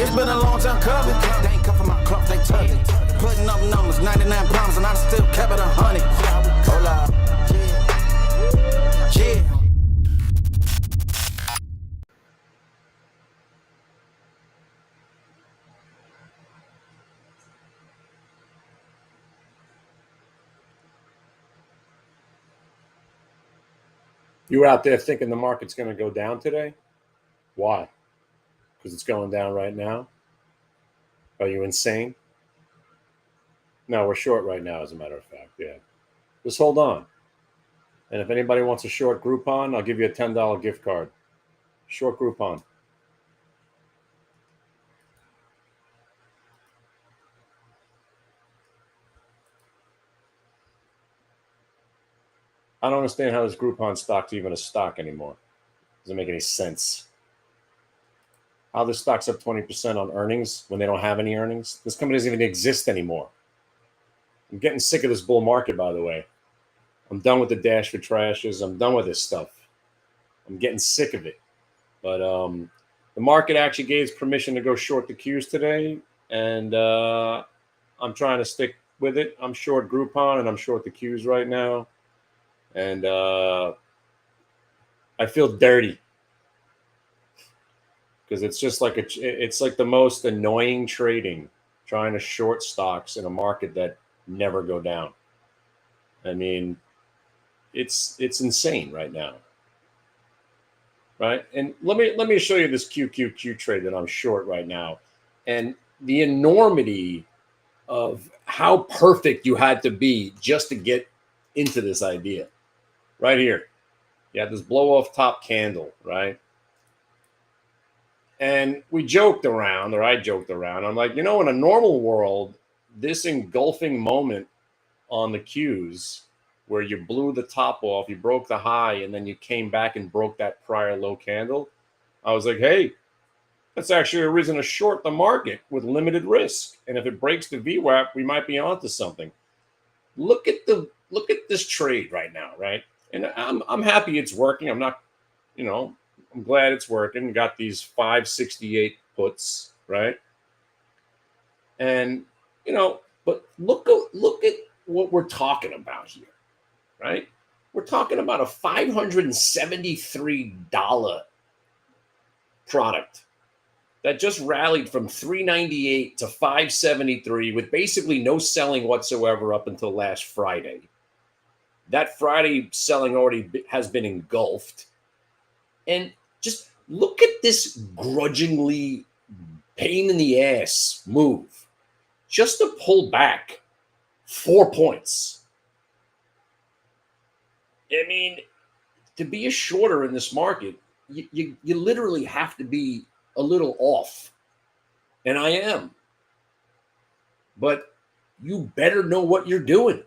It's been a long time coming. They ain't come for my club, they tugging. Putting up numbers, 99 pounds, and I still kept it 100. Hold up. Yeah. You were out there thinking the market's going to go down today? Why? Because it's going down right now? Are you insane? No, we're short right now, as a matter of fact. Yeah. Just hold on. And if anybody wants a short Groupon, I'll give you a $10 gift card. Short Groupon. I don't understand how this Groupon stock's even a stock anymore. Doesn't make any sense. How this stock's up 20% on earnings when they don't have any earnings. This company doesn't even exist anymore. I'm getting sick of this bull market, by the way. I'm done with the dash for trashes. I'm done with this stuff. I'm getting sick of it. But the market actually gave us permission to go short the Qs today, and I'm trying to stick with it. I'm short Groupon, and I'm short the Qs right now. And I feel dirty because it's just like it's like the most annoying trading, trying to short stocks in a market that never go down. I mean, it's insane right now, right? And let me show you this QQQ trade that I'm short right now, and the enormity of how perfect you had to be just to get into this idea. Right here, you had this blow off top candle, right? And we joked around, or I joked around. I'm like, in a normal world, this engulfing moment on the Qs where you blew the top off, you broke the high, and then you came back and broke that prior low candle. I was like, hey, that's actually a reason to short the market with limited risk. And if it breaks the VWAP, we might be onto something. Look at this trade right now, right? And I'm happy it's working. I'm not, I'm glad it's working. Got these 568 puts, right? And but look at what we're talking about here, right? We're talking about a $573 product that just rallied from 398 to 573 with basically no selling whatsoever up until last Friday. That Friday selling already has been engulfed. And just look at this grudgingly pain in the ass move just to pull back 4 points. I mean, to be a shorter in this market, you literally have to be a little off. And I am. But you better know what you're doing.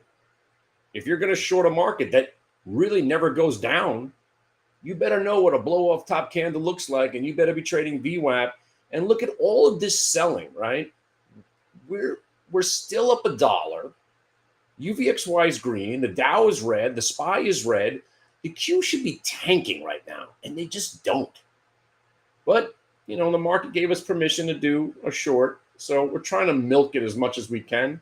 If you're going to short a market that really never goes down, you better know what a blow-off top candle looks like, and you better be trading VWAP. And look at all of this selling, right? We're still up $1. UVXY is green. The Dow is red. The SPY is red. The Q should be tanking right now, and they just don't. But, the market gave us permission to do a short, so we're trying to milk it as much as we can.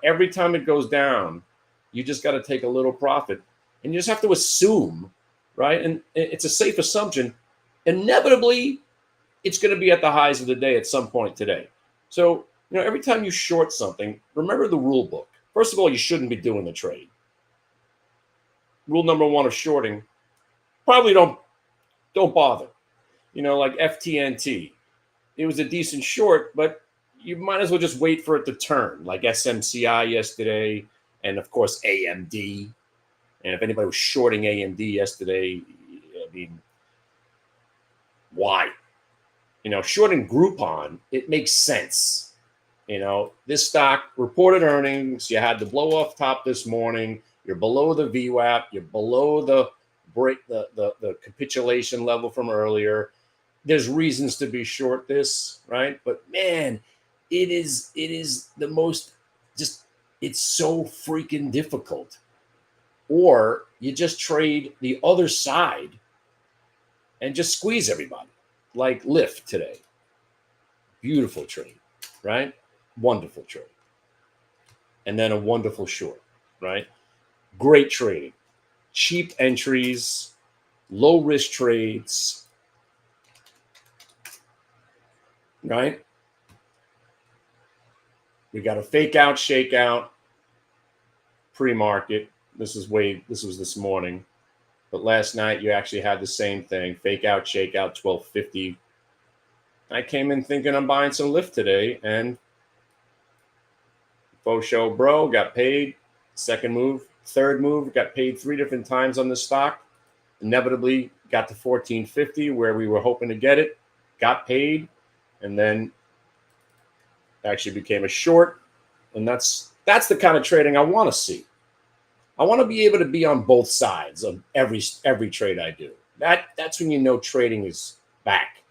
Every time it goes down, you just got to take a little profit, and you just have to assume, right? And it's a safe assumption. Inevitably, it's going to be at the highs of the day at some point today. So, every time you short something, remember the rule book. First of all, you shouldn't be doing the trade. Rule number 1 of shorting, probably don't bother. Like FTNT, it was a decent short, but you might as well just wait for it to turn, like SMCI yesterday, and of course AMD. And if anybody was shorting AMD yesterday, I mean, why? Shorting Groupon, it makes sense. This stock reported earnings. You had the blow off top this morning. You're below the VWAP. You're below the break, the capitulation level from earlier. There's reasons to be short this, right? But man, it is the most it's so freaking difficult. Or you just trade the other side and just squeeze everybody, like Lyft today. Beautiful trade, right? Wonderful trade. And then a wonderful short, right? Great trading. Cheap entries, low risk trades, right? We got a fake out, shake out, pre-market. This was this morning. But last night you actually had the same thing. Fake out, shake out, 1250. I came in thinking I'm buying some lift today, and faux show bro got paid. Second move, third move, got paid 3 different times on the stock. Inevitably got to 1450 where we were hoping to get it, got paid, and then actually became a short. And that's the kind of trading I want to see. I want to be able to be on both sides of every trade I do. That's when you know trading is back.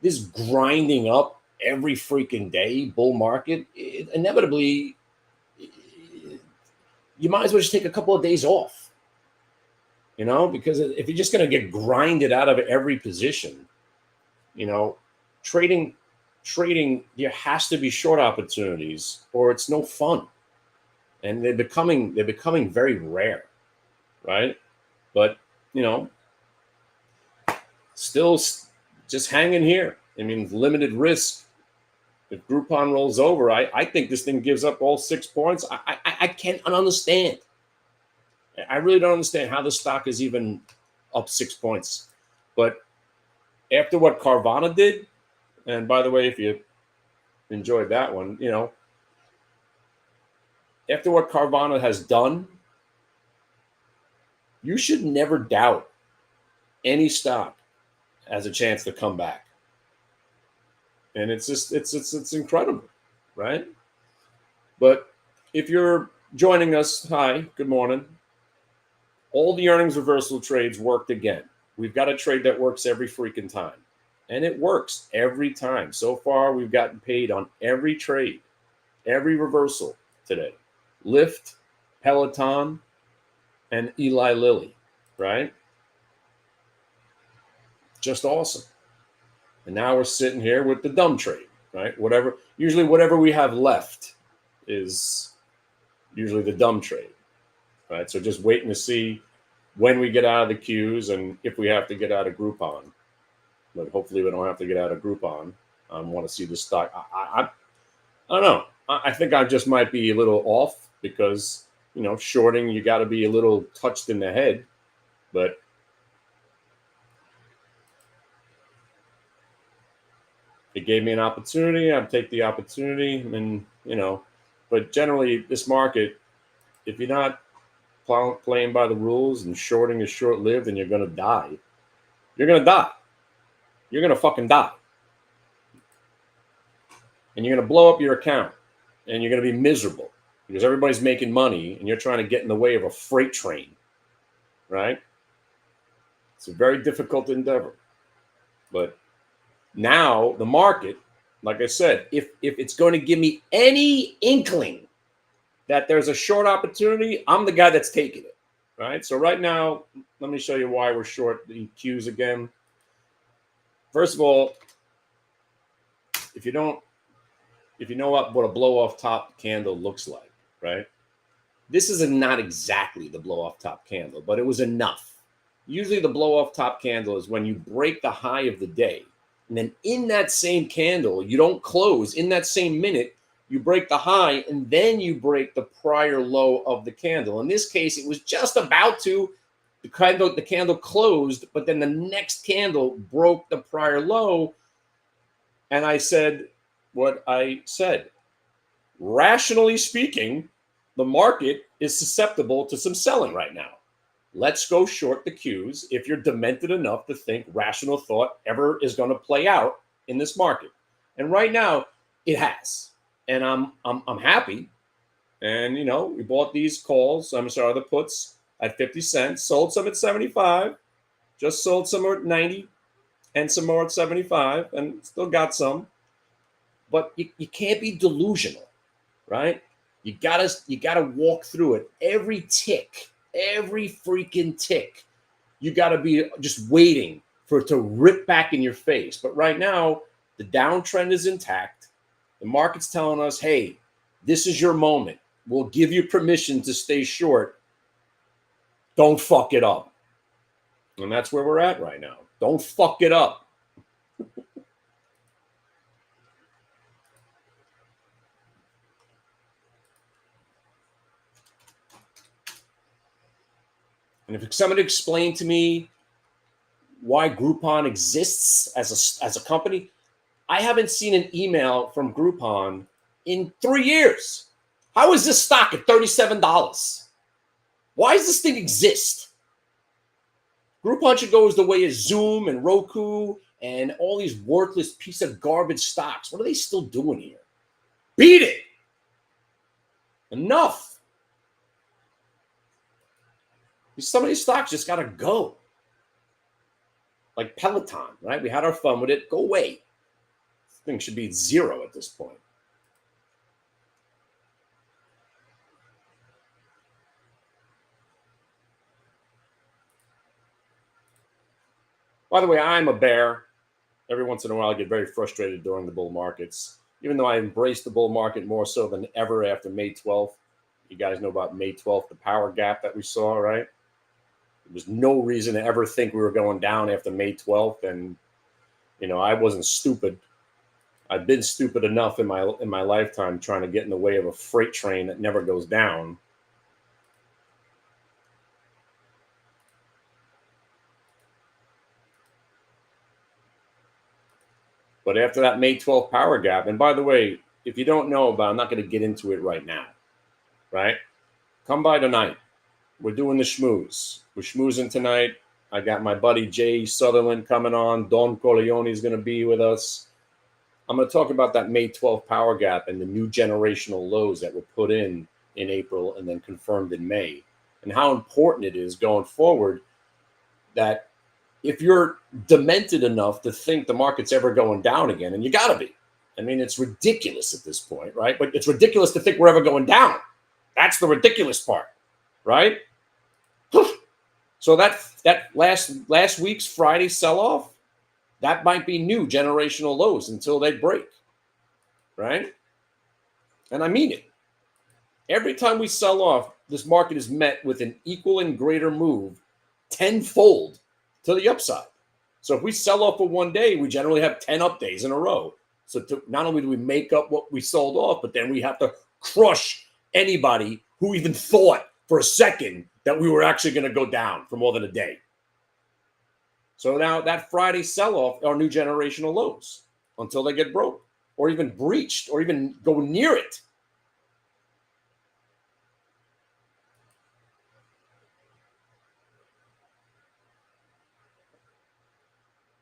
This grinding up every freaking day bull market, inevitably, you might as well just take a couple of days off. You know, because if you're just going to get grinded out of every position, you know, trading, there has to be short opportunities or it's no fun. And they're becoming very rare, right? But, you know, still just hanging here. I mean, limited risk. If Groupon rolls over, I think this thing gives up all 6 points. I can't understand. I really don't understand how the stock is even up 6 points. But after what Carvana did, and by the way, if you enjoyed that one, you know, after what Carvana has done, you should never doubt any stock has a chance to come back. And it's just, it's incredible, right? But if you're joining us, hi, good morning. All the earnings reversal trades worked again. We've got a trade that works every freaking time. And it works every time. So far, we've gotten paid on every trade, every reversal today. Lyft, Peloton, and Eli Lilly, right? Just awesome. And now we're sitting here with the dumb trade, right? Usually whatever we have left is usually the dumb trade, right? So just waiting to see when we get out of the queues and if we have to get out of Groupon. But hopefully we don't have to get out of Groupon. I want to see the stock. I don't know. I think I just might be a little off because, you know, shorting, you got to be a little touched in the head. But it gave me an opportunity. I'd take the opportunity. And, you know, but generally this market, if you're not playing by the rules and shorting is short-lived and you're going to die, you're going to die. You're going to fucking die. And you're going to blow up your account and you're going to be miserable because everybody's making money and you're trying to get in the way of a freight train, right? It's a very difficult endeavor. But now the market, like I said, if it's going to give me any inkling that there's a short opportunity, I'm the guy that's taking it, right? So right now, let me show you why we're short the Qs again. First of all, if you know what a blow off top candle looks like, right? This is not exactly the blow off top candle, but it was enough. Usually the blow off top candle is when you break the high of the day. And then in that same candle, you don't close. In that same minute, you break the high and then you break the prior low of the candle. In this case, it was just about to. The candle closed, but then the next candle broke the prior low. And I said what I said. Rationally speaking, the market is susceptible to some selling right now. Let's go short the Qs if you're demented enough to think rational thought ever is going to play out in this market. And right now, it has. And I'm happy. And, you know, we bought these calls, the puts at 50 cents, sold some at 75, just sold some at 90 and some more at 75 and still got some. But you can't be delusional, right? You gotta walk through it. Every tick, every freaking tick, you gotta be just waiting for it to rip back in your face. But right now, the downtrend is intact. The market's telling us, hey, this is your moment. We'll give you permission to stay short. Don't fuck it up. And that's where we're at right now. Don't fuck it up. And if somebody explained to me why Groupon exists as a company, I haven't seen an email from Groupon in 3 years. How is this stock at $37? Why does this thing exist? Groupon should go as the way of Zoom and Roku and all these worthless piece of garbage stocks. What are they still doing here? Beat it. Enough. Some of these stocks just got to go. Like Peloton, right? We had our fun with it. Go away. This thing should be 0 at this point. By the way, I'm a bear. Every once in a while, I get very frustrated during the bull markets, even though I embrace the bull market more so than ever after May 12th. You guys know about May 12th, the power gap that we saw, right? There was no reason to ever think we were going down after May 12th. And, I wasn't stupid. I've been stupid enough in my lifetime trying to get in the way of a freight train that never goes down. But after that May 12th power gap, and by the way, if you don't know about it, I'm not going to get into it right now, right? Come by tonight. We're doing the schmooze. We're schmoozing tonight. I got my buddy Jay Sutherland coming on. Don Corleone is going to be with us. I'm going to talk about that May 12th power gap and the new generational lows that were put in April and then confirmed in May, and how important it is going forward that if you're demented enough to think the market's ever going down again, and you got to be. I mean, it's ridiculous at this point, right? But it's ridiculous to think we're ever going down. That's the ridiculous part, right? So that last week's Friday sell-off, that might be new generational lows until they break, right? And I mean it. Every time we sell off, this market is met with an equal and greater move, tenfold to the upside. So if we sell off for one day, we generally have 10 up days in a row. So not only do we make up what we sold off, but then we have to crush anybody who even thought for a second that we were actually going to go down for more than a day. So now that Friday sell-off are new generational lows until they get broke or even breached or even go near it.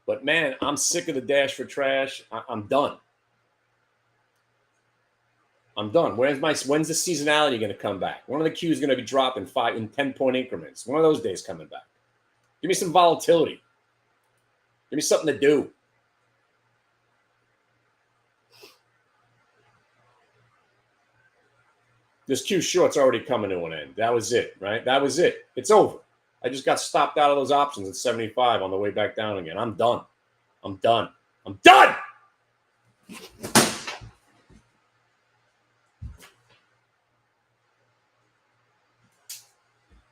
But man, I'm sick of the dash for trash. I'm done. I'm done. When's the seasonality going to come back? One of the Qs is going to be dropping in 10-point increments. One of those days coming back. Give me some volatility. Give me something to do. This Q short's already coming to an end. That was it, right? That was it. It's over. I just got stopped out of those options at 75 on the way back down again. I'm done. I'm done. I'm done.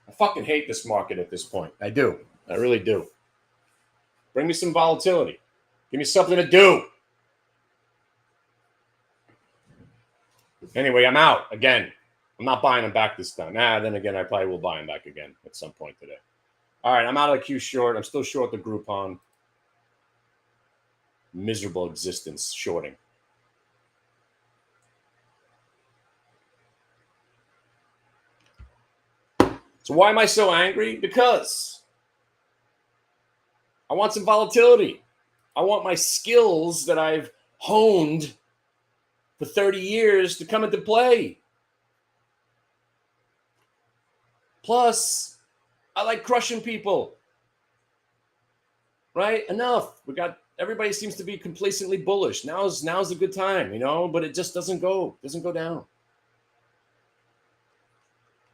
I fucking hate this market at this point. I do. I really do. Bring me some volatility. Give me something to do. Anyway, I'm out again. I'm not buying them back this time. Then again, I probably will buy them back again at some point today. All right, I'm out of the Q short. I'm still short the Groupon. Miserable existence shorting. So why am I so angry? Because I want some volatility. I want my skills that I've honed for 30 years to come into play. Plus, I like crushing people. Right? Enough. Everybody seems to be complacently bullish. Now's a good time, but it just doesn't go down.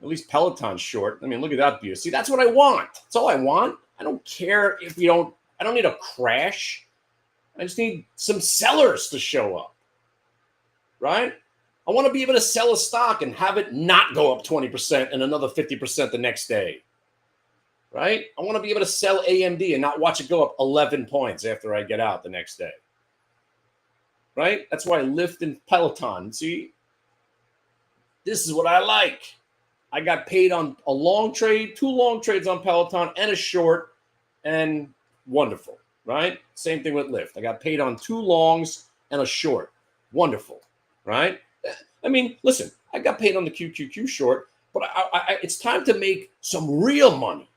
At least Peloton's short. I mean, look at that view. See, that's what I want. That's all I want. I don't care if I don't need a crash. I just need some sellers to show up. right? I want to be able to sell a stock and have it not go up 20% and another 50% the next day, right? I want to be able to sell AMD and not watch it go up 11 points after I get out the next day, right? That's why I Lyft and Peloton. See, this is what I like. I got paid on a long trade, 2 long trades on Peloton and a short, and wonderful, right? Same thing with Lyft. I got paid on 2 longs and a short. Wonderful, right? I mean, listen, I got paid on the QQQ short, but it's time to make some real money,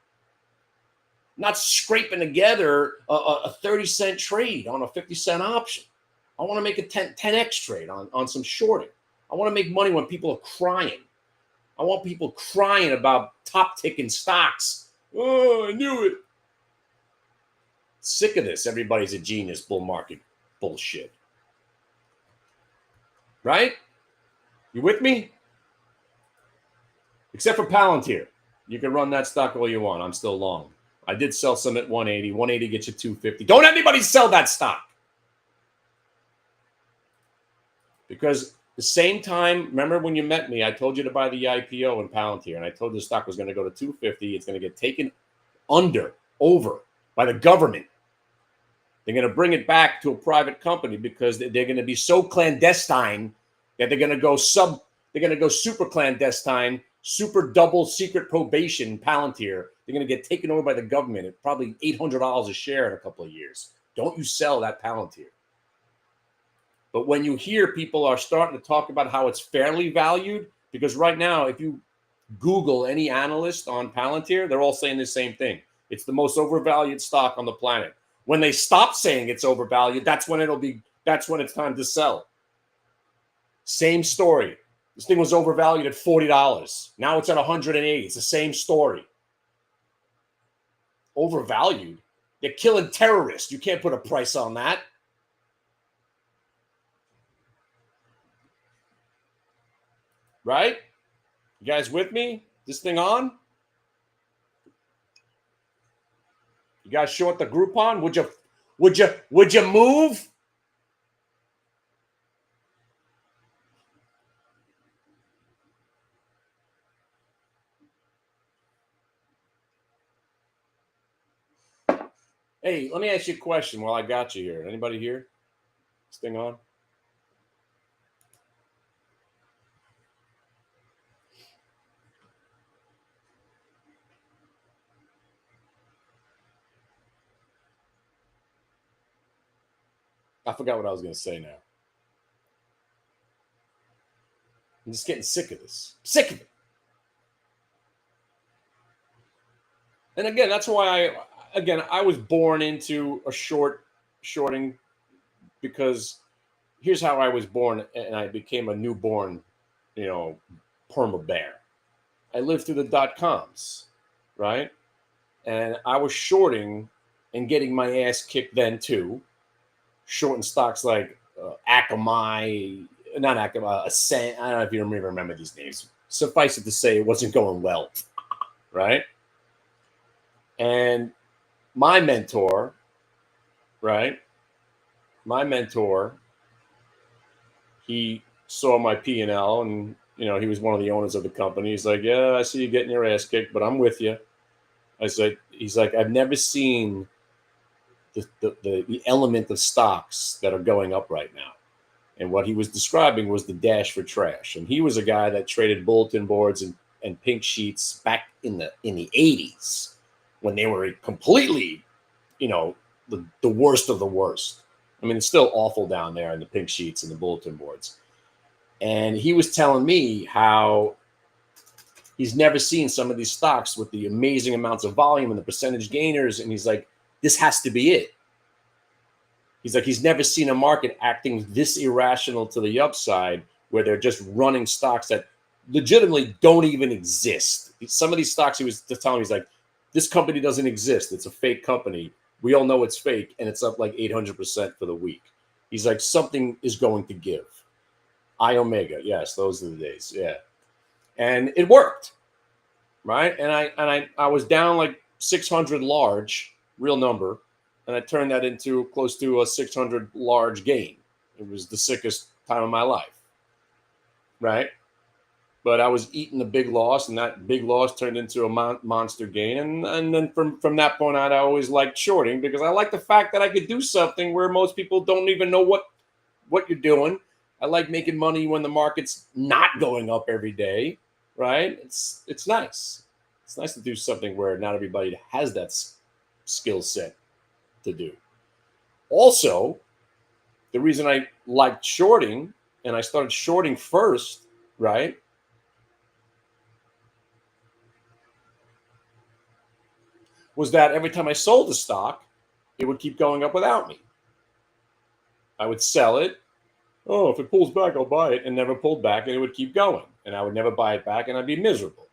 not scraping together a 30-cent trade on a 50-cent option. I want to make a 10x trade on some shorting. I want to make money when people are crying. I want people crying about top-ticking stocks. Oh, I knew it. Sick of this. Everybody's a genius bull market bullshit. Right? You with me? Except for Palantir. You can run that stock all you want. I'm still long. I did sell some at 180. 180 gets you 250. Don't anybody sell that stock. Because the same time, remember when you met me, I told you to buy the IPO in Palantir, and I told you the stock was going to go to 250. It's going to get taken over by the government. They're going to bring it back to a private company because they're going to be so clandestine that they're going to go super clandestine, super double secret probation Palantir. They're going to get taken over by the government at probably $800 a share in a couple of years. Don't you sell that Palantir. But when you hear people are starting to talk about how it's fairly valued, because right now, if you Google any analyst on Palantir, they're all saying the same thing. It's the most overvalued stock on the planet. When they stop saying it's overvalued, that's when it's time to sell. Same story. This thing was overvalued at $40. Now it's at $180. It's the same story. Overvalued? They're killing terrorists. You can't put a price on that. Right? You guys with me? This thing on? You guys short the Groupon? Would you move? Hey, let me ask you a question while I got you here. Anybody here? This thing on? I forgot what I was going to say now. I'm just getting sick of this. Sick of it. And again, that's why I was born into a shorting because here's how I was born and I became a newborn, perma bear. I lived through the dot-coms, right? And I was shorting and getting my ass kicked then too. Shorting stocks like Akamai, not Akamai, Ascent. I don't know if you remember these names. Suffice it to say, it wasn't going well, right? And my mentor, right? He saw my P&L and, he was one of the owners of the company. He's like, yeah, I see you getting your ass kicked, but I'm with you. He's like, I've never seen the element of stocks that are going up right now. And what he was describing was the dash for trash. And he was a guy that traded bulletin boards and pink sheets back in the 80s when they were completely, the worst of the worst. I mean, it's still awful down there in the pink sheets and the bulletin boards. And he was telling me how he's never seen some of these stocks with the amazing amounts of volume and the percentage gainers. And he's like, this has to be it. He's like, he's never seen a market acting this irrational to the upside where they're just running stocks that legitimately don't even exist. Some of these stocks, he was telling me, he's like, this company doesn't exist. It's a fake company. We all know it's fake, and it's up like 800% for the week. He's like, something is going to give. iOmega, yes, those are the days, yeah. And it worked, right? And I was down like 600 large, real number, and I turned that into close to a 600 large gain. It was the sickest time of my life, right? But I was eating a big loss, and that big loss turned into a monster gain. And then from that point on, I always liked shorting because I like the fact that I could do something where most people don't even know what you're doing. I like making money when the market's not going up every day, right? It's nice. It's nice to do something where not everybody has that skill set to do. Also, the reason I liked shorting and I started shorting first, right? Was that every time I sold the stock, it would keep going up without me. I would sell it. Oh, if it pulls back, I'll buy it. And never pulled back, and it would keep going. And I would never buy it back, and I'd be miserable.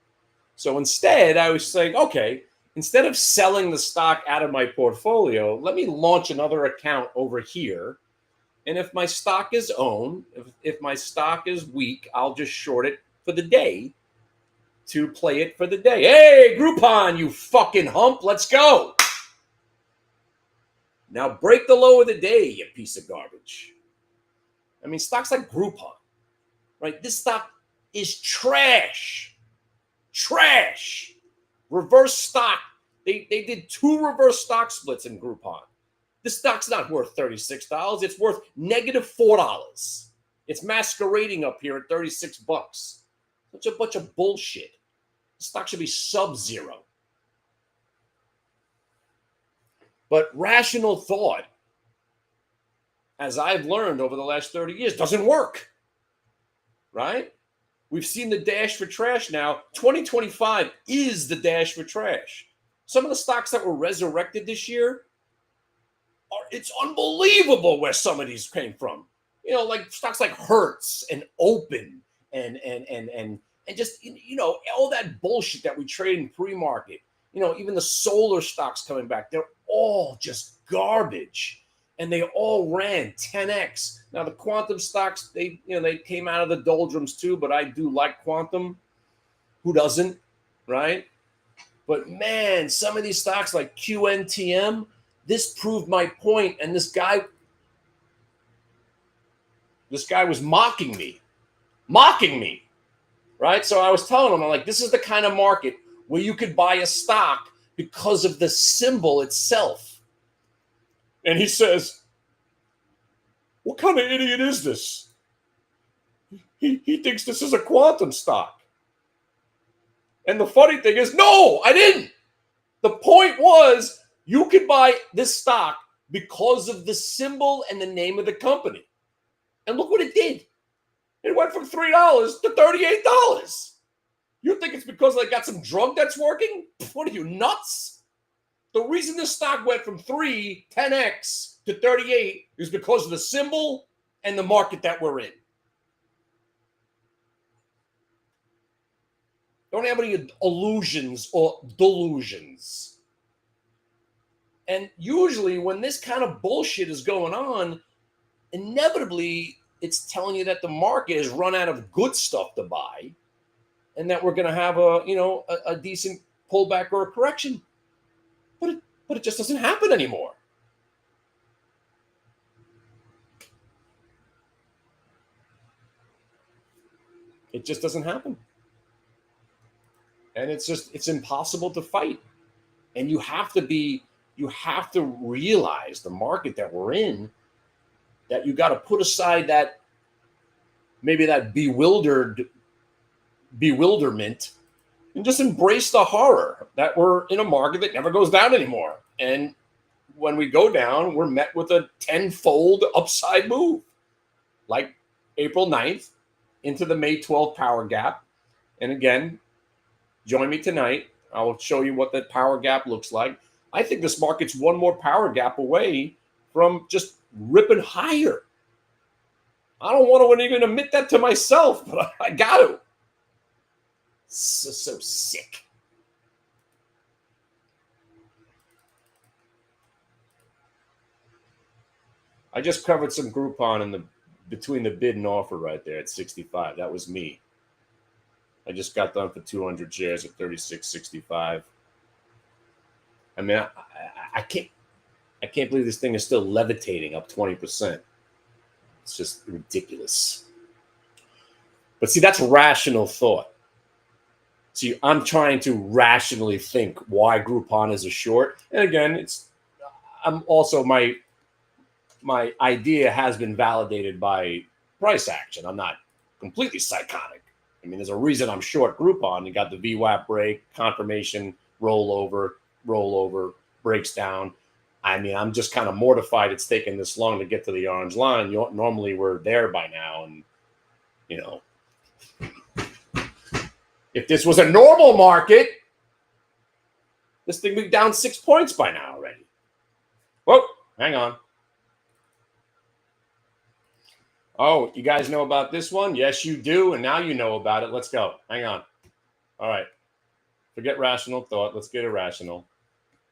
So instead, I was saying, okay, instead of selling the stock out of my portfolio, let me launch another account over here. And if my stock is owned, if my stock is weak, I'll just short it for the day to play it for the day. Hey, Groupon, you fucking hump, let's go. Now break the low of the day, you piece of garbage. I mean, stocks like Groupon, right? This stock is trash. Trash. Reverse stock. They did 2 reverse stock splits in Groupon. This stock's not worth $36. It's worth -$4. It's masquerading up here at $36. Such a bunch of bullshit. The stock should be sub-zero. But rational thought, as I've learned over the last 30 years, doesn't work, right? We've seen the dash for trash now. 2025 is the dash for trash. Some of the stocks that were resurrected this year, it's unbelievable where some of these came from. You know, like stocks like Hertz and Open and just, you know, all that bullshit that we trade in pre-market. You know, even the solar stocks coming back, they're all just garbage. And they all ran 10x. Now the quantum stocks, they came out of the doldrums too, but I do like quantum. Who doesn't, right? But man, some of these stocks like QNTM, this proved my point. And this guy was mocking me, right? So I was telling him, I'm like, this is the kind of market where you could buy a stock because of the symbol itself. And he says, what kind of idiot is this? He thinks this is a quantum stock. And the funny thing is, no, I didn't. The point was, you could buy this stock because of the symbol and the name of the company. And look what it did. It went from $3 to $38. You think it's because they got some drug that's working? What are you, nuts? The reason this stock went from 10x to 38 is because of the symbol and the market that we're in. Don't have any illusions or delusions. And usually when this kind of bullshit is going on, inevitably it's telling you that the market has run out of good stuff to buy and that we're going to have a decent pullback or a correction. But it just doesn't happen anymore. It just doesn't happen. And it's impossible to fight. And you have to realize the market that we're in, that you got to put aside that maybe that bewilderment and just embrace the horror that we're in a market that never goes down anymore. And when we go down, we're met with a 10-fold upside move, like April 9th into the May 12th power gap. And again, join me tonight. I will show you what that power gap looks like. I think this market's one more power gap away from just ripping higher. I don't want to even admit that to myself, but I got to. So sick. I just covered some Groupon between the bid and offer right there at 65. That was me. I just got done for 200 shares at 36.65. I mean, I can't believe this thing is still levitating up 20%. It's just ridiculous. But see, that's rational thought. See, I'm trying to rationally think why Groupon is a short. And again, I'm also my idea has been validated by price action. I'm not completely psychotic. I mean, there's a reason I'm short Groupon. You got the VWAP break, confirmation, rollover, breaks down. I mean, I'm just kind of mortified it's taken this long to get to the orange line. Normally we're there by now. And, if this was a normal market, this thing would be down 6 points by now already. Whoa, hang on. Oh, you guys know about this one? Yes, you do. And now you know about it. Let's go. Hang on. All right. Forget rational thought. Let's get irrational.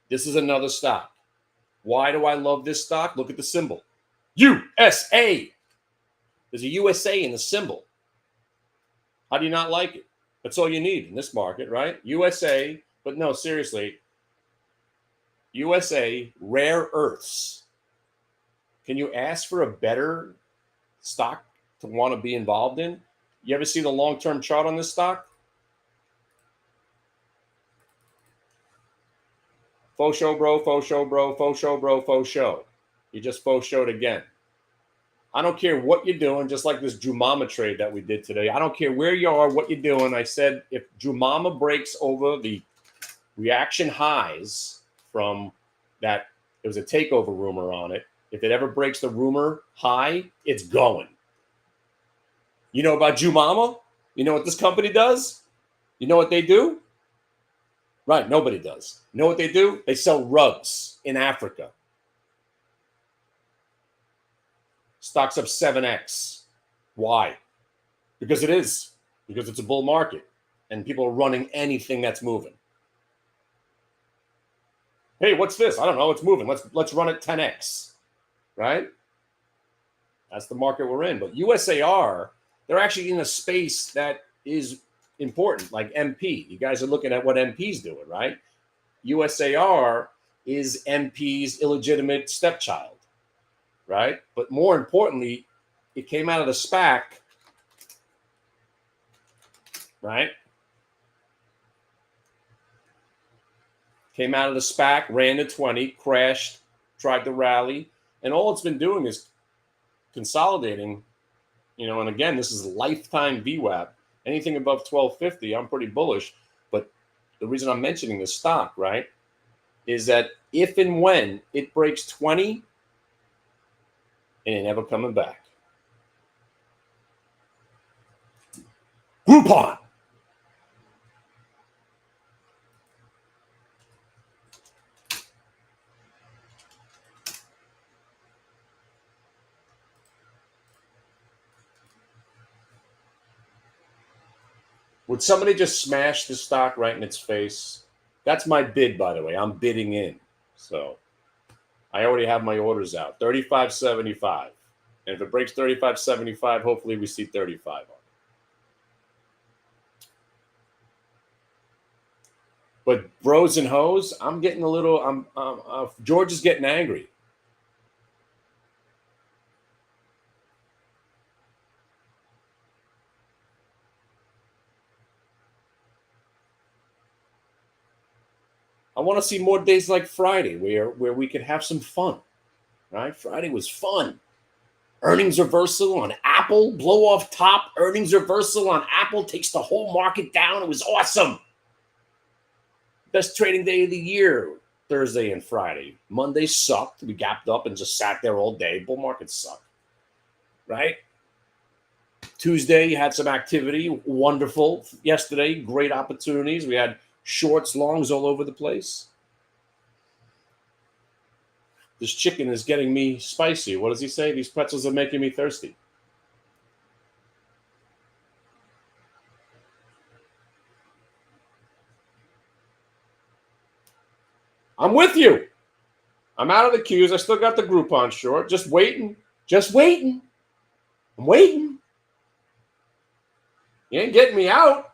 This is another stock. Why do I love this stock? Look at the symbol. USA. There's a USA in the symbol. How do you not like it? That's all you need in this market, right? USA, but no, seriously. USA Rare Earths. Can you ask for a better stock to want to be involved in? You ever see the long-term chart on this stock? Faux show, bro, faux show, bro, faux show, bro, faux show. You just faux showed again. I don't care what you're doing, just like this Jumama trade that we did today. I don't care where you are, what you're doing. I said if Jumama breaks over the reaction highs from that, there was a takeover rumor on it. If it ever breaks the rumor high, it's going. You know about Jumama? You know what this company does? You know what they do? Right, nobody does. You know what they do? They sell rugs in Africa. Stock's up 7x. Why? Because it is. Because it's a bull market. And people are running anything that's moving. Hey, what's this? I don't know. It's moving. Let's run it 10x. Right? That's the market we're in. But USAR, they're actually in a space that is important, like MP. You guys are looking at what MP's doing, right? USAR is MP's illegitimate stepchild. Right? But more importantly, it came out of the SPAC, right? Came out of the SPAC, ran to 20, crashed, tried to rally, and all it's been doing is consolidating, and again, this is lifetime VWAP. Anything above 1250, I'm pretty bullish. But the reason I'm mentioning this stock, right, is that if and when it breaks 20, and it never coming back. Groupon. Would somebody just smash the stock right in its face? That's my bid, by the way. I'm bidding in. So I already have my orders out. 35.75. And if it breaks 35.75, hopefully we see 35 on it. But bros and hoes, I'm getting a little, George is getting angry. I want to see more days like Friday where we could have some fun, right? Friday was fun. Earnings reversal on Apple, blow off top. Earnings reversal on Apple takes the whole market down. It was awesome. Best trading day of the year, Thursday and Friday. Monday sucked. We gapped up and just sat there all day. Bull market sucked, right? Tuesday, you had some activity. Wonderful. Yesterday, great opportunities. We had shorts, longs all over the place. This chicken is getting me spicy. What does he say? These pretzels are making me thirsty. I'm with you. I'm out of the queues. I still got the Groupon short. Just waiting. Just waiting. I'm waiting. You ain't getting me out.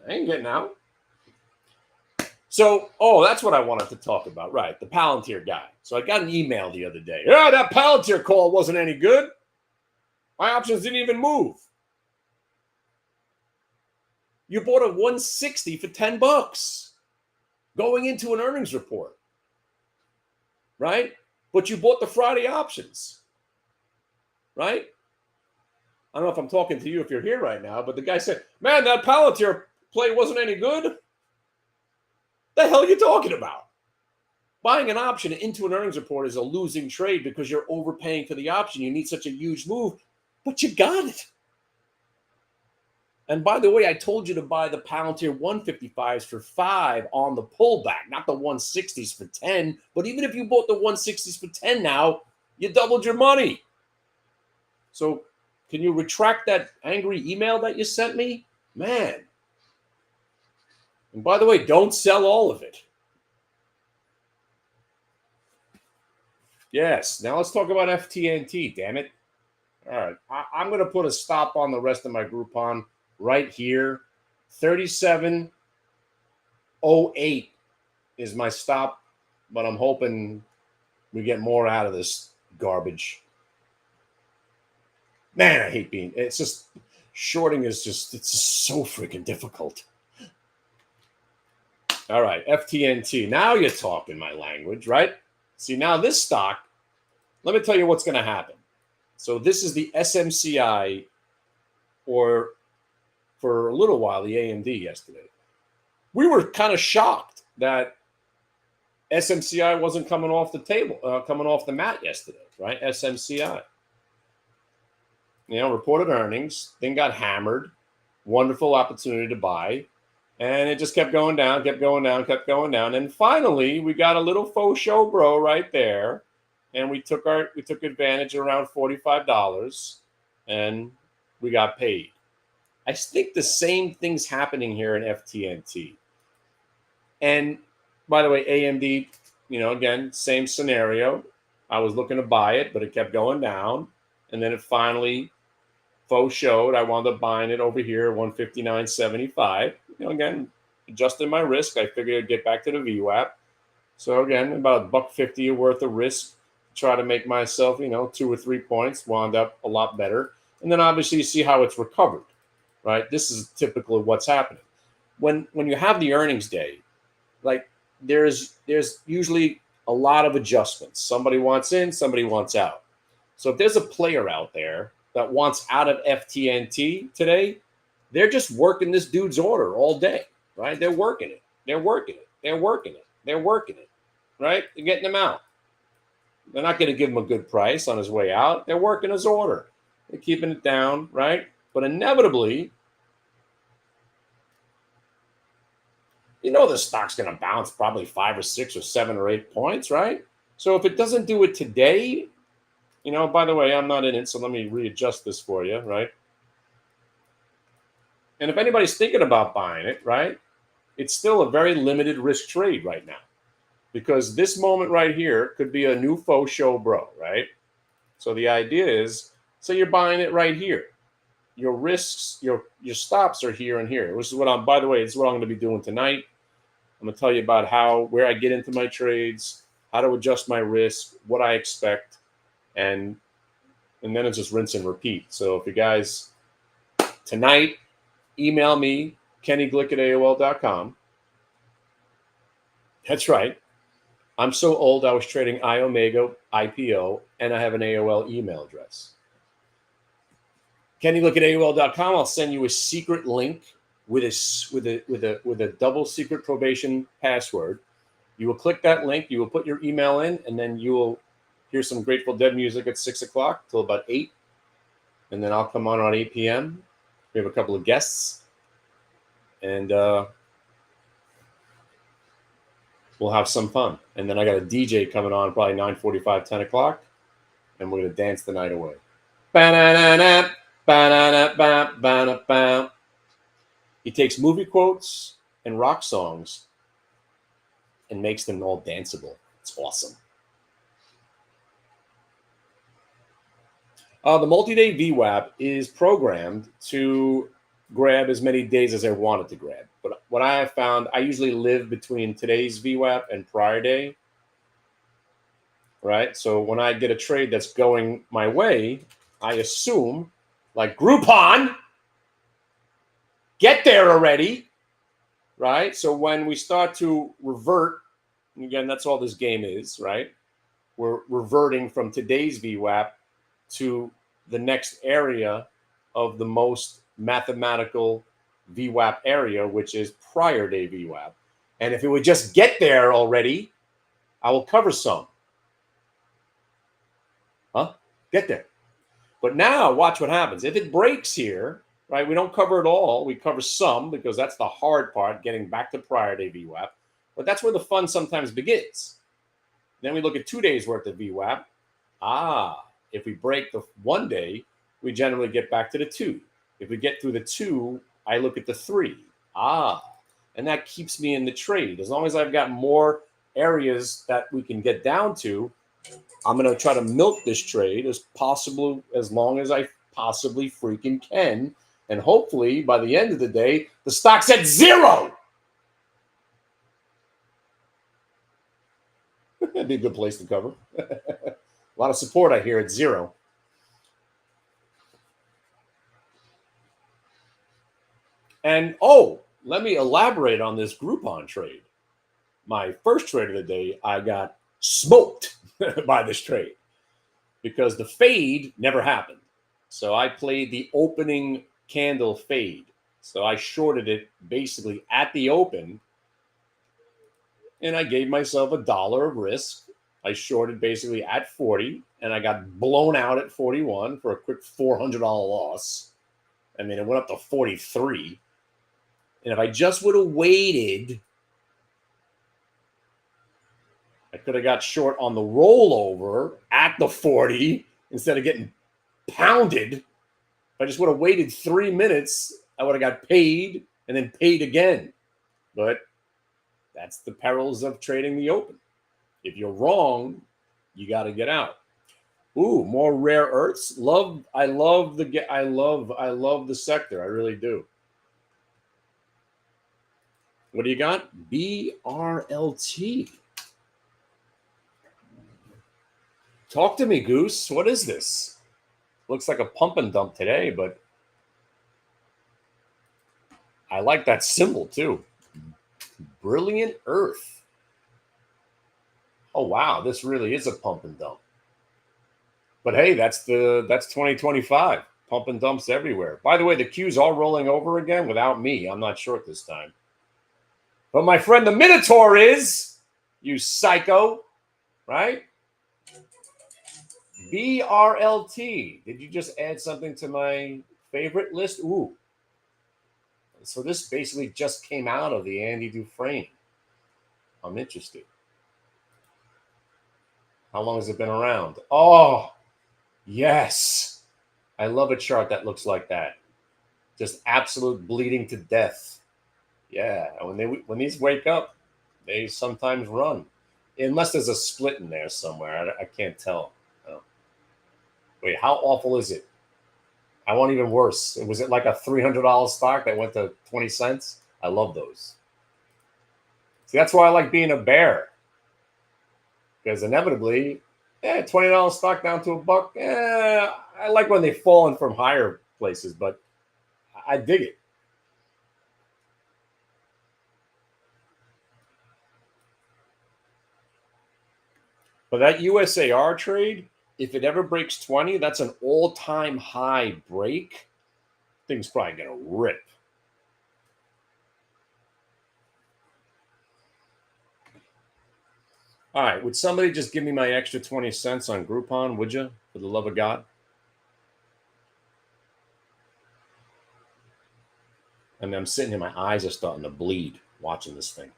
I ain't getting out. So, that's what I wanted to talk about. Right, the Palantir guy. So I got an email the other day. Yeah, that Palantir call wasn't any good. My options didn't even move. You bought a 160 for $10 going into an earnings report, right? But you bought the Friday options, right? I don't know if I'm talking to you if you're here right now, but the guy said, man, that Palantir play wasn't any good. The hell are you talking about? Buying an option into an earnings report is a losing trade because you're overpaying for the option. You need such a huge move, but you got it. And by the way, I told you to buy the Palantir 155s for 5 on the pullback, not the 160s for 10. But even if you bought the 160s for 10 now, you doubled your money. So can you retract that angry email that you sent me? Man. And by the way, don't sell all of it. Yes. Now let's talk about FTNT, damn it. All right. I'm going to put a stop on the rest of my Groupon right here. 37.08 is my stop, but I'm hoping we get more out of this garbage. Man, I hate it's just, shorting is just, it's just so freaking difficult. All right, FTNT. Now you're talking my language, right? See, now this stock, let me tell you what's going to happen. So this is the SMCI, or for a little while, the AMD yesterday. We were kind of shocked that SMCI wasn't coming off the table, coming off the mat yesterday, right? SMCI. Reported earnings, then got hammered. Wonderful opportunity to buy. And it just kept going down, kept going down, kept going down. And finally, we got a little faux show bro right there. And we took advantage around $45 and we got paid. I think the same thing's happening here in FTNT. And by the way, AMD, again, same scenario. I was looking to buy it, but it kept going down. And then it finally faux showed. I wound up buying it over here, 159.75. Again, adjusted my risk. I figured I'd get back to the VWAP. So again, about $1.50 worth of risk. Try to make myself, 2 or 3 points. Wound up a lot better. And then obviously you see how it's recovered, right? This is typical of what's happening. When you have the earnings day, like there's usually a lot of adjustments. Somebody wants in, somebody wants out. So if there's a player out there that wants out of FTNT today, they're just working this dude's order all day, right? They're working it. They're working it. They're working it. They're working it, right? They're getting him out. They're not going to give him a good price on his way out. They're working his order. They're keeping it down, right? But inevitably, the stock's going to bounce probably 5 or 6 or 7 or 8 points, right? So if it doesn't do it today, by the way, I'm not in it, so let me readjust this for you, right? And if anybody's thinking about buying it, right, it's still a very limited risk trade right now, because this moment right here could be a new faux show bro, right? So the idea is, so you're buying it right here. Your risks, your stops are here and here, which is what by the way, it's what I'm going to be doing tonight. I'm going to tell you about where I get into my trades, how to adjust my risk, what I expect, and then it's just rinse and repeat. So if you guys tonight, email me, kennyglick@aol.com. That's right. I'm so old, I was trading iOmega, IPO, and I have an AOL email address. kennyglick@aol.com. I'll send you a secret link with a double secret probation password. You will click that link, you will put your email in, and then you will hear some Grateful Dead music at 6 o'clock till about 8. And then I'll come on 8 p.m. We have a couple of guests. And we'll have some fun. And then I got a DJ coming on probably 9:45, 10 o'clock. And we're going to dance the night away. He takes movie quotes and rock songs and makes them all danceable. It's awesome. The multi-day VWAP is programmed to grab as many days as I want it to grab. But what I have found, I usually live between today's VWAP and prior day, right? So when I get a trade that's going my way, I assume, like Groupon, get there already, right? So when we start to revert, and again, that's all this game is, right? We're reverting from today's VWAP to the next area of the most mathematical VWAP area, which is prior day VWAP. And if it would just get there already, I will cover some. Get there. But now watch what happens. If it breaks here, right, we don't cover it all. We cover some because that's the hard part, getting back to prior day VWAP. But that's where the fun sometimes begins. Then we look at 2 days worth of VWAP. If we break the 1 day, we generally get back to the 2. If we get through the 2, I look at the 3. And that keeps me in the trade. As long as I've got more areas that we can get down to, I'm going to try to milk this trade as long as I possibly freaking can. And hopefully, by the end of the day, the stock's at 0. That'd be a good place to cover. A lot of support I hear at 0. And, let me elaborate on this Groupon trade. My first trade of the day, I got smoked by this trade because the fade never happened. So I played the opening candle fade. So I shorted it basically at the open, and I gave myself $1 of risk. I shorted basically at 40, and I got blown out at 41 for a quick $400 loss. I mean, it went up to 43. And if I just would have waited, I could have got short on the rollover at the 40 instead of getting pounded. If I just would have waited 3 minutes, I would have got paid and then paid again. But that's the perils of trading the open. If you're wrong, you got to get out. More rare earths. I love the sector. I really do. What do you got? BRLT. Talk to me, Goose. What is this? Looks like a pump and dump today, but I like that symbol too. Brilliant Earth. Oh wow, this really is a pump and dump. But hey, that's 2025. Pump and dumps everywhere. By the way, the Q's are rolling over again without me. I'm not short this time. But my friend the Minotaur is, you psycho, right? BRLT. Did you just add something to my favorite list? So this basically just came out of the Andy Dufresne. I'm interested. How long has it been around? Oh, yes. I love a chart that looks like that. Just absolute bleeding to death. Yeah, when these wake up, they sometimes run. Unless there's a split in there somewhere. I can't tell. Wait, how awful is it? I want even worse. Was it like a $300 stock that went to 20 cents? I love those. See, that's why I like being a bear. Because inevitably, $20 stock down to $1. I like when they've fallen from higher places, but I dig it. But that USAR trade, if it ever breaks 20, that's an all-time high break. Thing's probably going to rip. All right, would somebody just give me my extra 20 cents on Groupon, would you? For the love of God. I mean, I'm sitting here, my eyes are starting to bleed watching this thing.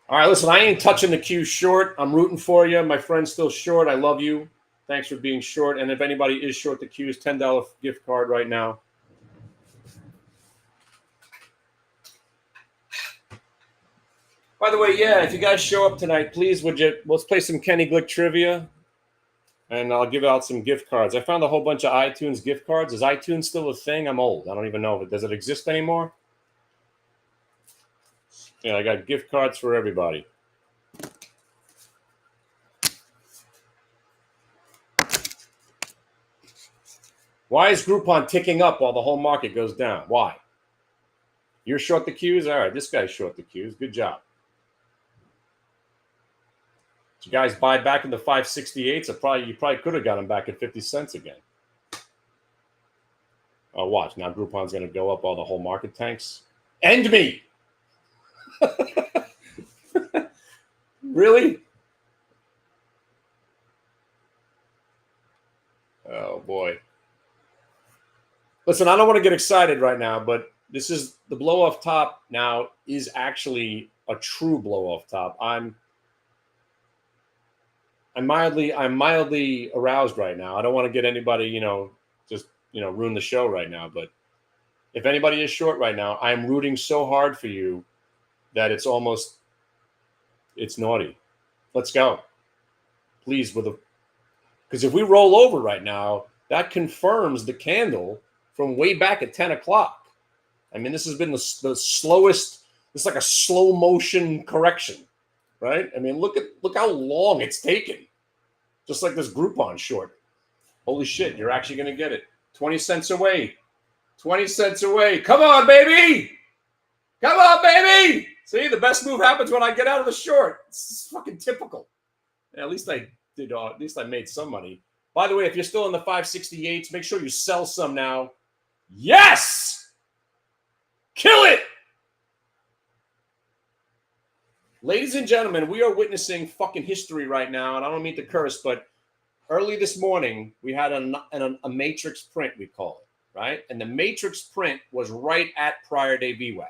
All right, listen, I ain't touching the Q short. I'm rooting for you. My friend's still short. I love you. Thanks for being short. And if anybody is short the Q's, $10 gift card right now. By the way, yeah, if you guys show up tonight, please, let's play some Kenny Glick trivia. And I'll give out some gift cards. I found a whole bunch of iTunes gift cards. Is iTunes still a thing? I'm old. I don't even know if it does it exist anymore. Yeah, I got gift cards for everybody. Why is Groupon ticking up while the whole market goes down? Why? You're short the Qs? All right, this guy's short the Qs. Good job. Did you guys buy back in the 568s? You probably could have got them back at 50 cents again. Oh, watch. Now Groupon's going to go up while the whole market tanks. End me! Really? Oh, boy. Listen, I don't want to get excited right now, but this is the blow off top now is actually a true blow off top. I'm mildly aroused right now. I don't want to get anybody, ruin the show right now. But if anybody is short right now, I'm rooting so hard for you that it's naughty. Let's go. Please, because if we roll over right now, that confirms the candle from way back at 10 o'clock. I mean, this has been the slowest. It's like a slow motion correction, right? I mean, look how long it's taken. Just like this Groupon short. Holy shit, you're actually going to get it. 20 cents away. 20 cents away. Come on, baby. Come on, baby. See, the best move happens when I get out of the short. It's fucking typical. Yeah, at least I did. At least I made some money. By the way, if you're still in the 568s, make sure you sell some now. Yes! Kill it! Ladies and gentlemen, we are witnessing fucking history right now, and I don't mean to curse, but early this morning, we had a matrix print, we call it, right? And the matrix print was right at prior day VWAP.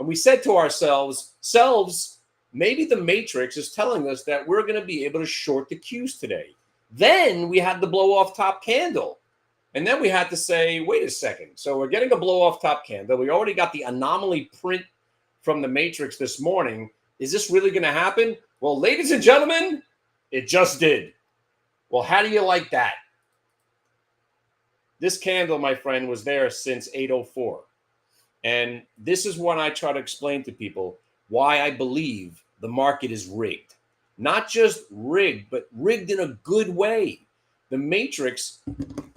And we said to ourselves, maybe the matrix is telling us that we're going to be able to short the Qs today. Then we had the blow off top candle. And then we had to say, wait a second. So we're getting a blow off top candle. We already got the anomaly print from the matrix this morning. Is this really going to happen? Well, ladies and gentlemen, it just did. Well, how do you like that? This candle, my friend, was there since 8:04. And this is what I try to explain to people why I believe the market is rigged. Not just rigged, but rigged in a good way. The matrix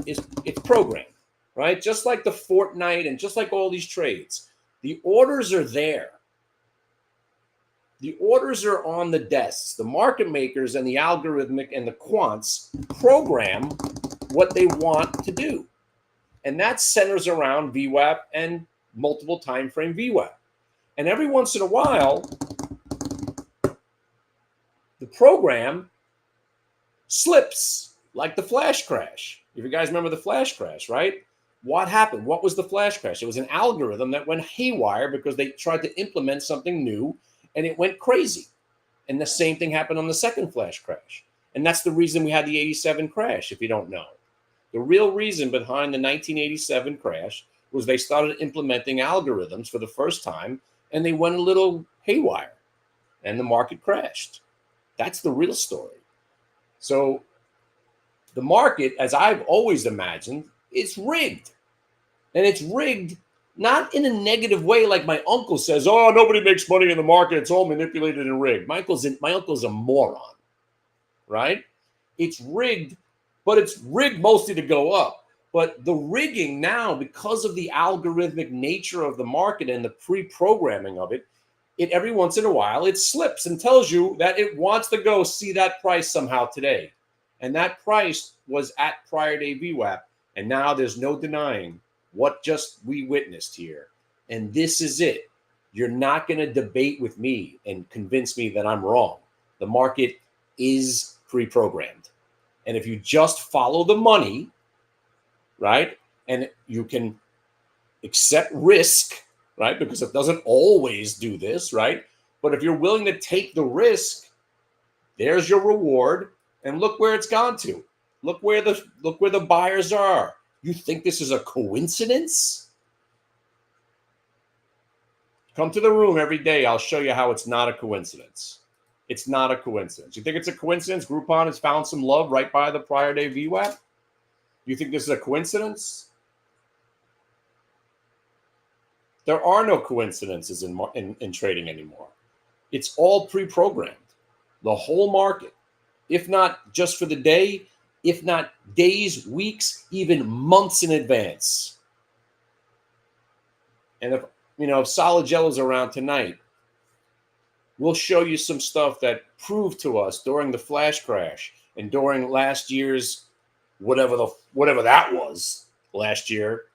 it's programmed, right? Just like the Fortnite and just like all these trades. The orders are there. The orders are on the desks. The market makers and the algorithmic and the quants program what they want to do. And that centers around VWAP and multiple time frame VWAP. And every once in a while, the program slips like the flash crash. If you guys remember the flash crash, right? What happened? What was the flash crash? It was an algorithm that went haywire because they tried to implement something new and it went crazy. And the same thing happened on the second flash crash. And that's the reason we had the 87 crash, if you don't know. The real reason behind the 1987 crash was they started implementing algorithms for the first time and they went a little haywire and the market crashed. That's the real story. So the market, as I've always imagined, it's rigged. And it's rigged not in a negative way like my uncle says, oh, nobody makes money in the market. It's all manipulated and rigged. My uncle's a moron, right? It's rigged, but it's rigged mostly to go up. But the rigging now, because of the algorithmic nature of the market and the pre-programming of it, every once in a while, it slips and tells you that it wants to go see that price somehow today. And that price was at prior day VWAP. And now there's no denying what just we witnessed here. And this is it. You're not going to debate with me and convince me that I'm wrong. The market is pre-programmed. And if you just follow the money, right, and you can accept risk, right, because it doesn't always do this, right? But if you're willing to take the risk, there's your reward. And look where it's gone to. Look where the buyers are. You think this is a coincidence? Come to the room every day. I'll show you how it's not a coincidence. It's not a coincidence. You think it's a coincidence? Groupon has found some love right by the prior day VWAP. You think this is a coincidence? There are no coincidences in trading anymore. It's all pre-programmed. The whole market. If not just for the day, if not days, weeks, even months in advance. And if Solid Jello's around tonight, we'll show you some stuff that proved to us during the flash crash and during last year's whatever that was last year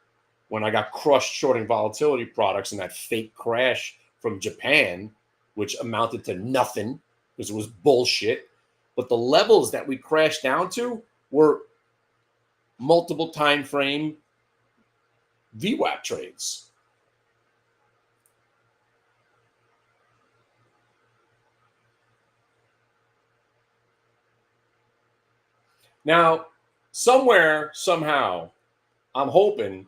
when I got crushed shorting volatility products in that fake crash from Japan, which amounted to nothing because it was bullshit. But the levels that we crashed down to were multiple time frame VWAP trades. Now, somewhere, somehow, I'm hoping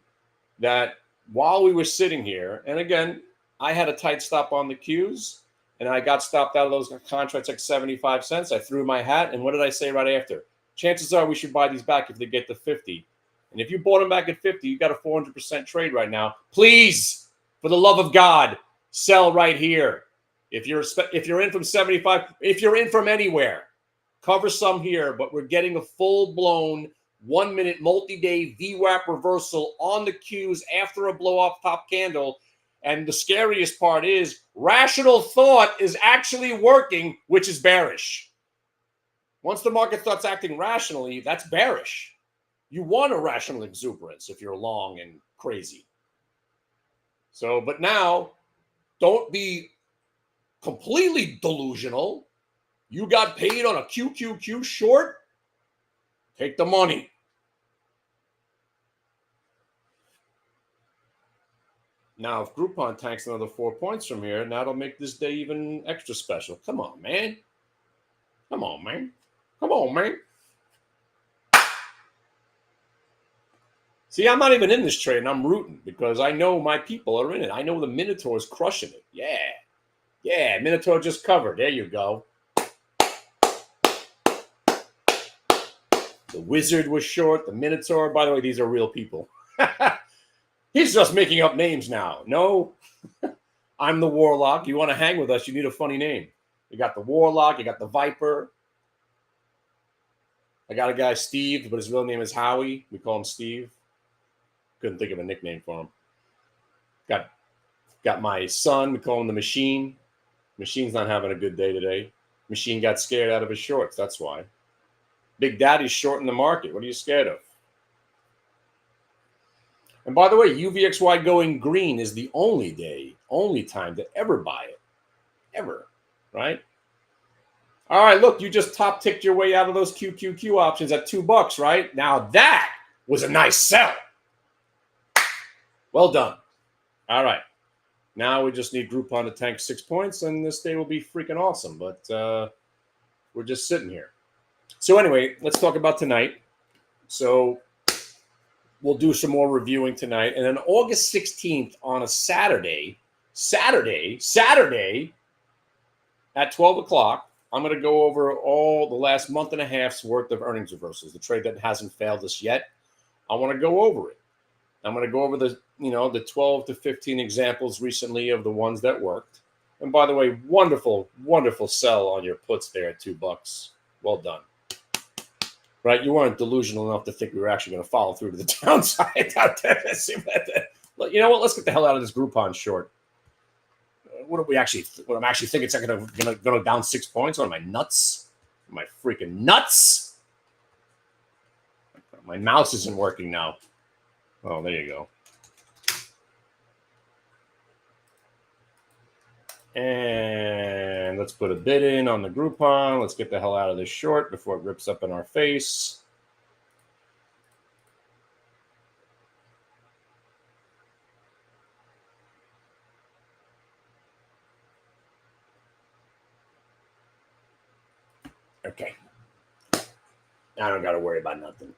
that while we were sitting here, and again, I had a tight stop on the Qs, and I got stopped out of those contracts like 75 cents. I threw my hat, and what did I say right after? Chances are we should buy these back if they get to 50. And if you bought them back at 50, you got a 400% trade right now. Please, for the love of God, sell right here. If you're in from 75, if you're in from anywhere, cover some here, but we're getting a full-blown 1-minute multi-day VWAP reversal on the Qs after a blow-off top candle. And the scariest part is rational thought is actually working, which is bearish. Once the market starts acting rationally, that's bearish. You want a rational exuberance if you're long and crazy. So, but now, don't be completely delusional. You got paid on a QQQ short? Take the money. Now, if Groupon tanks another 4 points from here, that'll make this day even extra special. Come on, man. Come on, man. Come on, man. See, I'm not even in this trade, and I'm rooting because I know my people are in it. I know the Minotaur is crushing it. Yeah. Yeah, Minotaur just covered. There you go. The Wizard was short. The Minotaur, by the way, these are real people. He's just making up names now. No, I'm the Warlock. You want to hang with us, you need a funny name. You got the Warlock. You got the Viper. I got a guy, Steve, but his real name is Howie. We call him Steve. Couldn't think of a nickname for him. Got my son. We call him the Machine. Machine's not having a good day today. Machine got scared out of his shorts. That's why. Big Daddy's shorting the market. What are you scared of? And by the way, UVXY going green is the only time to ever buy it. Ever. Right? All right, look, you just top ticked your way out of those QQQ options at $2, right? Now that was a nice sell. Well done. All right. Now we just need Groupon to tank 6 points, and this day will be freaking awesome. But we're just sitting here. So anyway, let's talk about tonight. So we'll do some more reviewing tonight. And then August 16th on a Saturday at 12 o'clock, I'm going to go over all the last month and a half's worth of earnings reversals, the trade that hasn't failed us yet. I want to go over it. I'm going to go over the 12 to 15 examples recently of the ones that worked. And by the way, wonderful, wonderful sell on your puts there at $2. Well done. Right? You weren't delusional enough to think we were actually going to follow through to the downside out there. You know what? Let's get the hell out of this Groupon short. What I'm actually thinking it's going to go down 6 points. What am I, nuts? Am I freaking nuts? My mouse isn't working now. Oh, there you go. And let's put a bid in on the Groupon. Let's get the hell out of this short before it rips up in our face. Okay. I don't got to worry about nothing.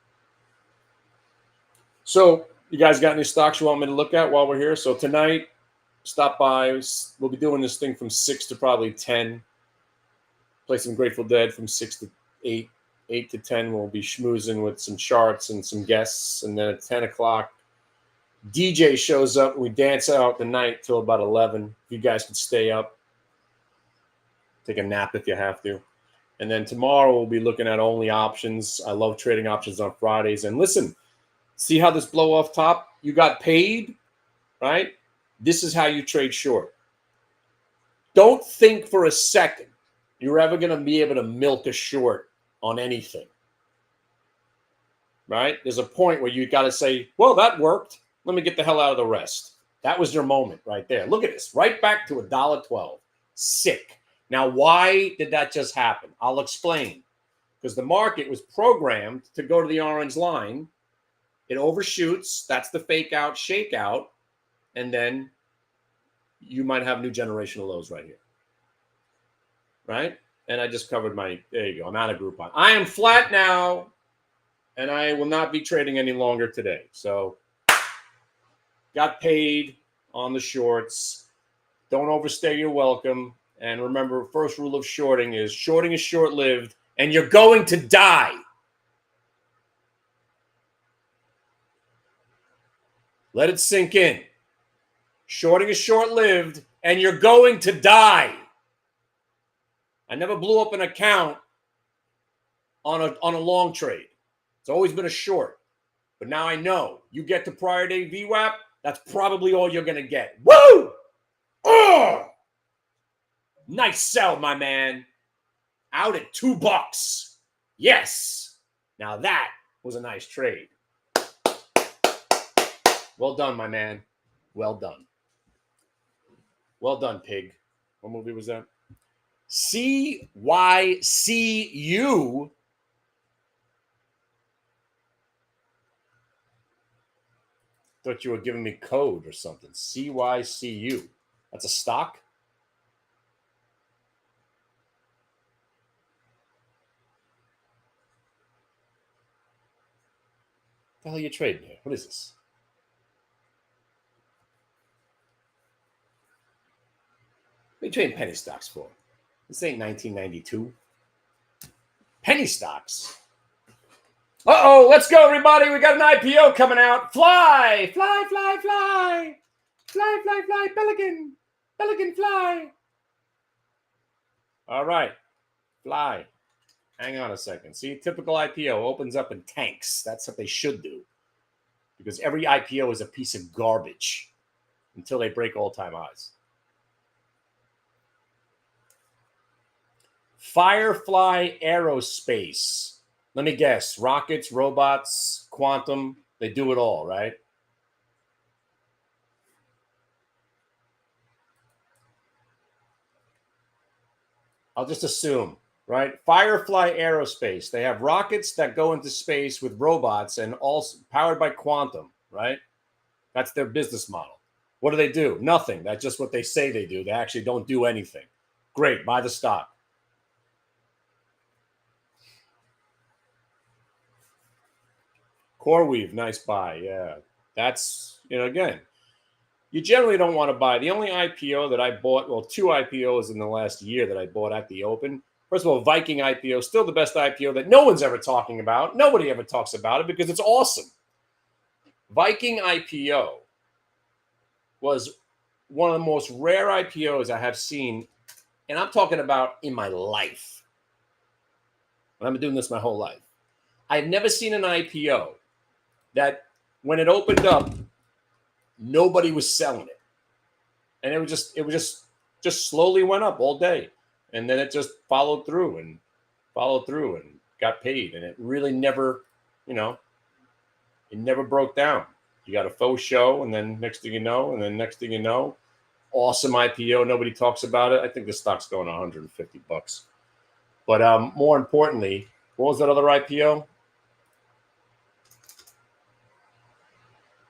So, you guys got any stocks you want me to look at while we're here? So tonight, stop by. We'll be doing this thing from 6 to probably 10. Play some Grateful Dead from 6 to 8. 8 to 10, we'll be schmoozing with some charts and some guests. And then at 10 o'clock, DJ shows up and we dance out the night till about 11. If you guys can stay up, take a nap if you have to. And then tomorrow we'll be looking at only options. I love trading options on Fridays. And listen, see how this blow off top? You got paid, right? This is how you trade short. Don't think for a second you're ever going to be able to milk a short on anything, right? There's a point where you got to say, well, that worked. Let me get the hell out of the rest. That was your moment right there. Look at this, right back to $1.12. Sick. Now, why did that just happen? I'll explain. Because the market was programmed to go to the orange line. It overshoots. That's the fake out, shake out. And then you might have new generational lows right here. Right? And I just covered my, there you go. I'm out of Groupon. I am flat now, and I will not be trading any longer today. So got paid on the shorts. Don't overstay your welcome. And remember, first rule of shorting is short-lived, and you're going to die. Let it sink in. Shorting is short-lived, and you're going to die. I never blew up an account on a long trade. It's always been a short. But now I know you get to prior day VWAP, that's probably all you're going to get. Woo! Oh! Nice sell, my man. Out at $2. Yes. Now that was a nice trade. Well done, my man. Well done. Well done, pig. What movie was that? CYCU. Thought you were giving me code or something. CYCU. That's a stock? What the hell are you trading here? What is this? What are you trading penny stocks for? This ain't 1992. Penny stocks. Uh-oh, let's go, everybody. We got an IPO coming out. Fly, fly, fly, fly. Fly, fly, fly, pelican. Pelican, fly. All right, fly. Hang on a second. See, typical IPO opens up in tanks. That's what they should do. Because every IPO is a piece of garbage until they break all-time highs. Firefly Aerospace. Let me guess. Rockets, robots, quantum. They do it all, right? I'll just assume, right? Firefly Aerospace. They have rockets that go into space with robots and also powered by quantum, right? That's their business model. What do they do? Nothing. That's just what they say they do. They actually don't do anything. Great. Buy the stock. CoreWeave, nice buy. Yeah. That's, again, you generally don't want to buy. The only IPO that I bought, well, 2 IPOs in the last year that I bought at the open. First of all, Viking IPO, still the best IPO that no one's ever talking about. Nobody ever talks about it because it's awesome. Viking IPO was one of the most rare IPOs I have seen, and I'm talking about in my life. And I've been doing this my whole life. I've never seen an IPO that when it opened up, nobody was selling it. And it was just slowly went up all day. And then it just followed through and got paid. And it really never, it never broke down. You got a faux show, and then next thing you know, awesome IPO. Nobody talks about it. I think the stock's going $150. But more importantly, what was that other IPO?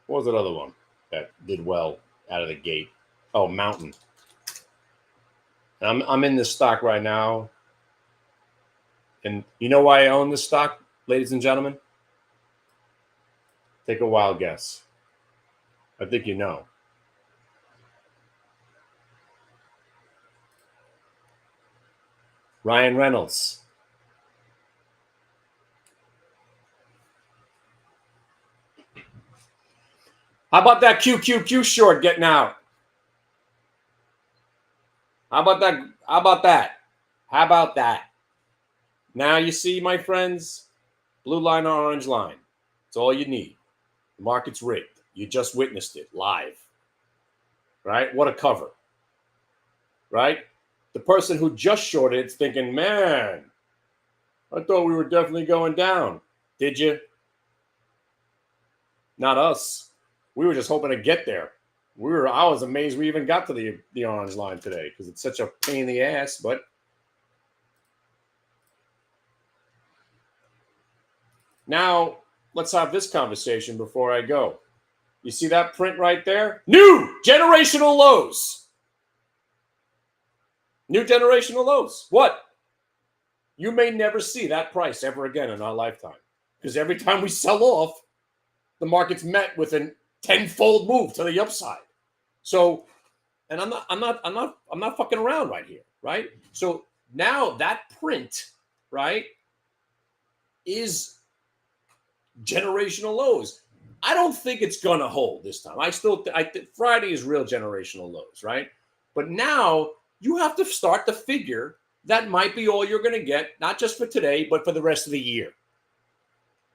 What was that other one that did well out of the gate? Oh, Mountain. I'm in this stock right now. And you know why I own this stock, ladies and gentlemen? Take a wild guess. I think you know. Ryan Reynolds. How about that QQQ short getting out? How about that? Now you see, my friends, blue line, orange line. It's all you need. The market's rigged. You just witnessed it live. Right? What a cover. Right? The person who just shorted it's thinking, man, I thought we were definitely going down. Did you? Not us. We were just hoping to get there. I was amazed we even got to the orange line today because it's such a pain in the ass, but now let's have this conversation before I go. You see that print right there? New generational lows. New generational lows. What? You may never see that price ever again in our lifetime because every time we sell off, the market's met with a tenfold move to the upside. So, and I'm not fucking around right here, right? So now that print, right, is generational lows. I don't think it's gonna hold this time. I think Friday is real generational lows, right? But now you have to start to figure that might be all you're gonna get, not just for today, but for the rest of the year.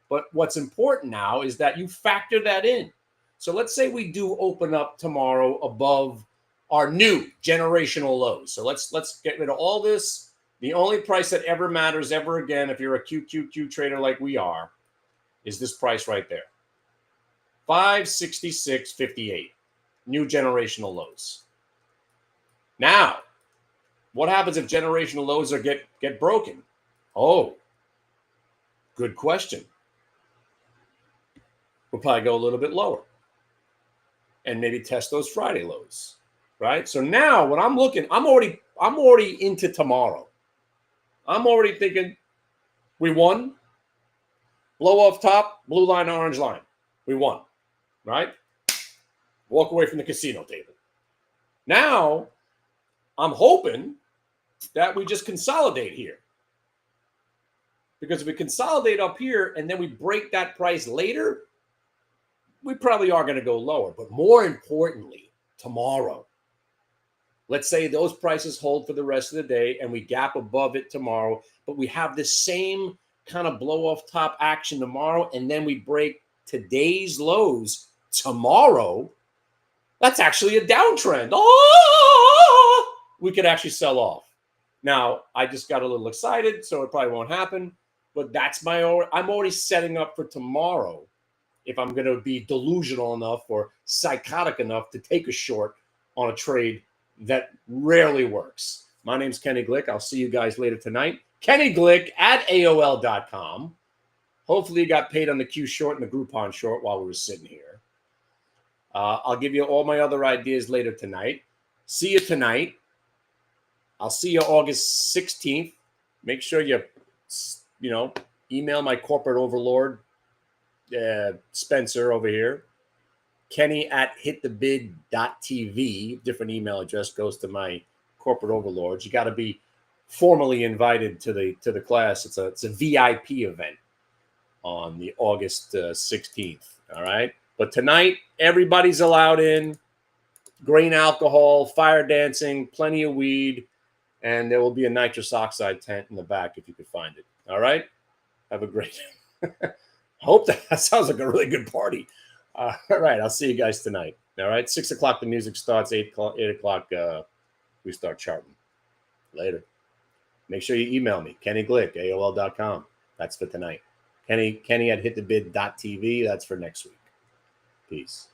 But what's important now is that you factor that in. So let's say we do open up tomorrow above our new generational lows. So let's get rid of all this. The only price that ever matters ever again, if you're a QQQ trader like we are, is this price right there. 566.58. New generational lows. Now, what happens if generational lows get broken? Oh, good question. We'll probably go a little bit lower and maybe test those Friday lows, right? So now when I'm looking, I'm already into tomorrow. I'm already thinking we won. Blow off top, blue line, orange line. We won, right? Walk away from the casino table. Now, I'm hoping that we just consolidate here. Because if we consolidate up here and then we break that price later, we probably are going to go lower. But more importantly, tomorrow, let's say those prices hold for the rest of the day and we gap above it tomorrow, but we have the same kind of blow off top action tomorrow and then we break today's lows tomorrow, that's actually a downtrend. Oh, we could actually sell off. Now, I just got a little excited, so it probably won't happen, but I'm already setting up for tomorrow if I'm going to be delusional enough or psychotic enough to take a short on a trade that rarely works. My name's Kenny Glick. I'll see you guys later tonight. Kenny Glick at AOL.com. Hopefully you got paid on the Q short and the Groupon short while we were sitting here. I'll give you all my other ideas later tonight. See you tonight. I'll see you August 16th. Make sure you email my corporate overlord, Spencer over here. Kenny at hitthebid.tv. Different email address goes to my corporate overlords. You got to be formally invited to the class. It's a VIP event on the August 16th. All right. But tonight, everybody's allowed in. Grain alcohol, fire dancing, plenty of weed, and there will be a nitrous oxide tent in the back if you could find it. All right. Have a great. Hope that sounds like a really good party. All right. I'll see you guys tonight. All right. 6 o'clock, the music starts. 8 o'clock, we start charting. Later. Make sure you email me, Kenny Glick, AOL.com. That's for tonight. Kenny at hitthebid.tv. That's for next week. Peace.